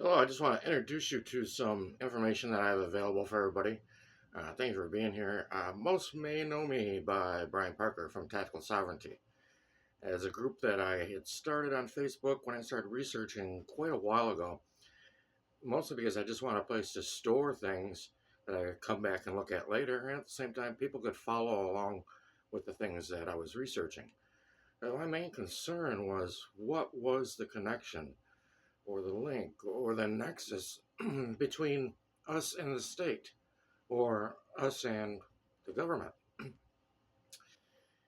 Hello, I just want to introduce you to some information that I have available for everybody. Thank you for being here. Most may know me by Brian Parker from Tactical Sovereignty, as a group that I had started on Facebook when I started researching quite a while ago, mostly because I just want a place to store things that I could come back and look at later, and at the same time, people could follow along with the things that I was researching. My main concern was what was the connection or the link or the nexus between us and the state or us and the government.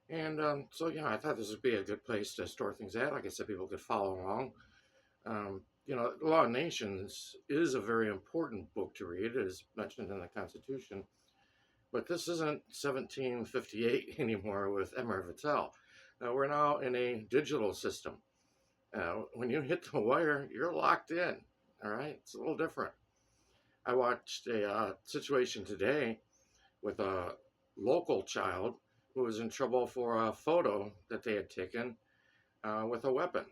And so, I thought this would be a good place to store things at. Like I said, people could follow along. The Law of Nations is a very important book to read, as mentioned in the Constitution. But this isn't 1758 anymore with Emer Vattel. We're now in a digital system. When you hit the wire, you're locked in. All right, it's a little different. I watched a situation today with a local child who was in trouble for a photo that they had taken with a weapon.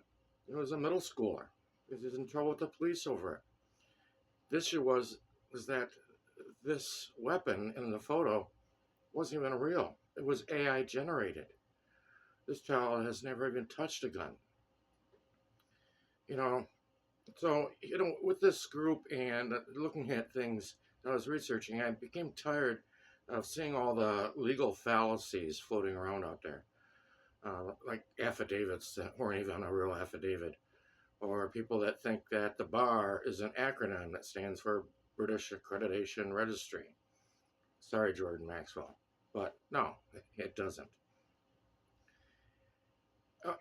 It was a middle schooler. He was in trouble with the police over it. The issue was that this weapon in the photo wasn't even real. It was AI generated. This child has never even touched a gun. You know, so, with this group and looking at things that I was researching, I became tired of seeing all the legal fallacies floating around out there, like affidavits that weren't even a real affidavit, or people that think that the BAR is an acronym that stands for British Accreditation Registry. Sorry, Jordan Maxwell, but no, it doesn't.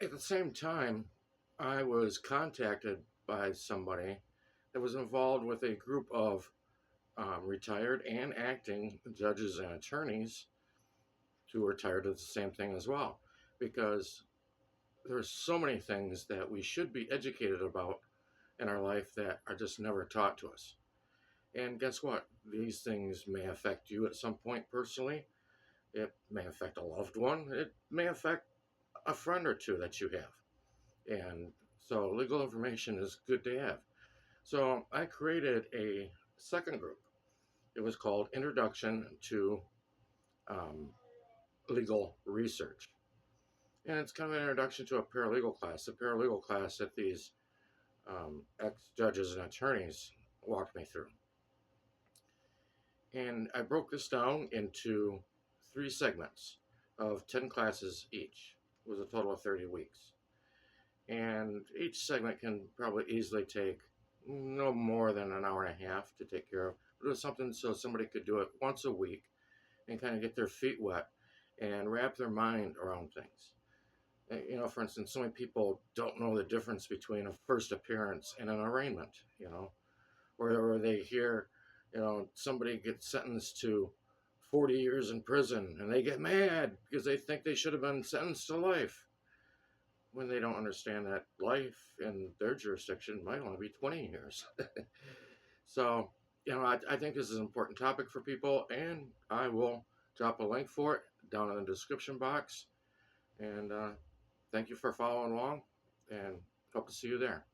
At the same time, I was contacted by somebody that was involved with a group of retired and acting judges and attorneys who are tired of the same thing as well. Because there's so many things that we should be educated about in our life that are just never taught to us. And guess what? These things may affect you at some point personally. It may affect a loved one. It may affect a friend or two that you have. And so legal information is good to have. So I created a second group. It was called Introduction to um, Legal Research. And it's kind of an introduction to a paralegal class, a paralegal class that these ex-judges and attorneys walked me through. And I broke this down into 3 segments of 10 classes each. It was a total of 30 weeks. And each segment can probably easily take no more than an hour and a half to take care of. But it was something so somebody could do it once a week and kind of get their feet wet and wrap their mind around things. For instance, so many people don't know the difference between a first appearance and an arraignment, or they hear, somebody gets sentenced to 40 years in prison and they get mad because they think they should have been sentenced to life when they don't understand that life in their jurisdiction might only be 20 years. So, I think this is an important topic for people, and I will drop a link for it down in the description box. And thank you for following along, and hope to see you there.